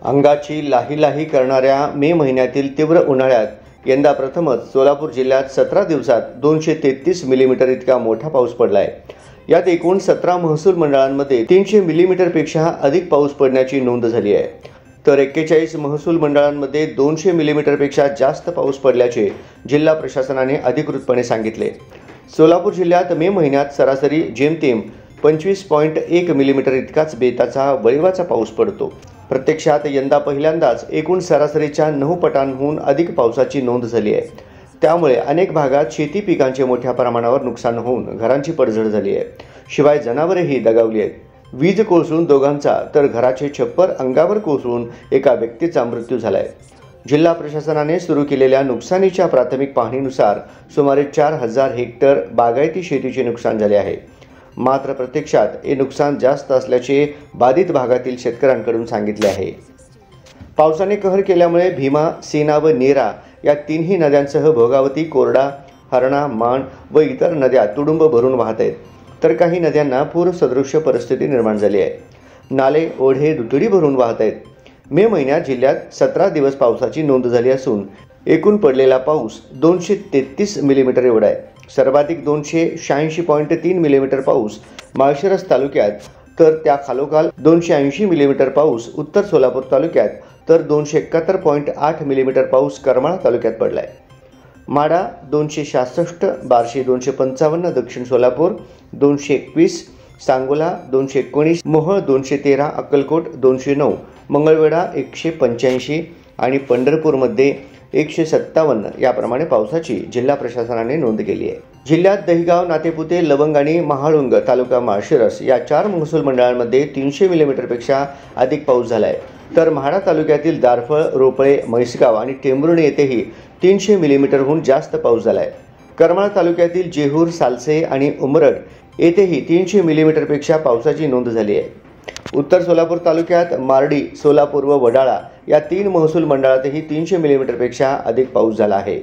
अंगाची लाही लाही करणाऱ्या मे महिन्यातील तीव्र उन्हाळ्यात यंदा प्रथमच सोलापूर जिल्ह्यात 17 दिवसात 233 मिलीमीटर इतका मोठा पाऊस पडला आहे। यात एकूण 17 महसूल मंडळांमध्ये 300 मिलीमीटरपेक्षा अधिक पाऊस पडण्याची नोंद झाली आहे, तर 41 महसूल मंडळांमध्ये 200 मिलीमीटरपेक्षा जास्त पाऊस पडल्याचे जिल्हा प्रशासनाने अधिकृतपणे सांगितले। सोलापूर जिल्ह्यात मे महिन्यात सरासरी जेमतेम 25.1 मिलीमीटर इतकाच बेताचा वळिवाचा पाऊस पडतो। प्रत्यक्षात यंदा पहिल्यांदाच एकूण सरासरीच्या 9 पटांहून अधिक पावसाची नोंद झाली आहे। त्यामुळे अनेक भागात शेती पिकांचे मोठ्या प्रमाणावर नुकसान होऊन घरांची पडझड झाली आहे। शिवाय जनावरेही दगावली आहेत। वीज कोसळून दोघांचा तर घराचे छप्पर अंगावर कोसळून एका व्यक्तीचा मृत्यू झाला आहे। जिल्हा प्रशासनाने सुरू केलेल्या नुकसानीच्या प्राथमिक पाहणीनुसार सुमारे 4000 हेक्टर बागायती शेतीचे नुकसान झाले आहे। मात्र प्रत्यक्षात हे नुकसान जास्त असल्याचे बाधित भागातील शेतकऱ्यांकडून सांगितले आहे। पावसाने कहर केल्यामुळे भीमा, सेना व नेरा या तीनही नद्यांसह भोगावती, कोरडा, हरणा, माण व इतर नद्या तुडुंब भरून वाहत आहेत, तर काही नद्यांना पूरसदृश्य परिस्थिती निर्माण झाली आहे। नाले, ओढे दुतडी भरून वाहत आहेत। मे महिन्यात जिल्ह्यात 17 दिवस पावसाची नोंद झाली असून एकूण पडलेला पाऊस 233 मिलीमीटर एवढा आहे। सर्वाधिक 286.3 मिलीमीटर पाऊस माळशिरस तालुक्यात, तर त्या खालोखाल 280 मिलीमीटर पाऊस उत्तर सोलापूर तालुक्यात, तर 271.8 मिलीमीटर पाऊस करमाळा तालुक्यात पडला आहे। माडा 266, बार्शी 255, दक्षिण सोलापूर 221, सांगोला 219, मोहोळ 213, अक्कलकोट 209, मंगळवेढा 185 आणि पंढरपूरमध्ये 157 याप्रमाणे पावसाची जिल्हा प्रशासनाने नोंद केली आहे। जिल्ह्यात दहिगाव, नातेपुते, लवंग आणि महाळुंग तालुका माळशिरस या 4 महसूल मंडळांमध्ये 300 मिलीमीटरपेक्षा अधिक पाऊस झाला आहे, तर म्हाडा तालुक्यातील दारफळ, रोपळे, म्हैसगाव आणि टेंभुर्णी येथेही 300 मिलीमीटरहून जास्त पाऊस झाला आहे। करमाळा तालुक्यातील जेहूर, सालसे आणि उमरड येथेही 300 मिलीमीटरपेक्षा पावसाची नोंद झाली आहे। उत्तर सोलापूर तालुक्यात मार्डी, सोलापूर व वडाळा या 3 महसूल मंडळातही 300 मिलीमीटरपेक्षा अधिक पाऊस झाला आहे।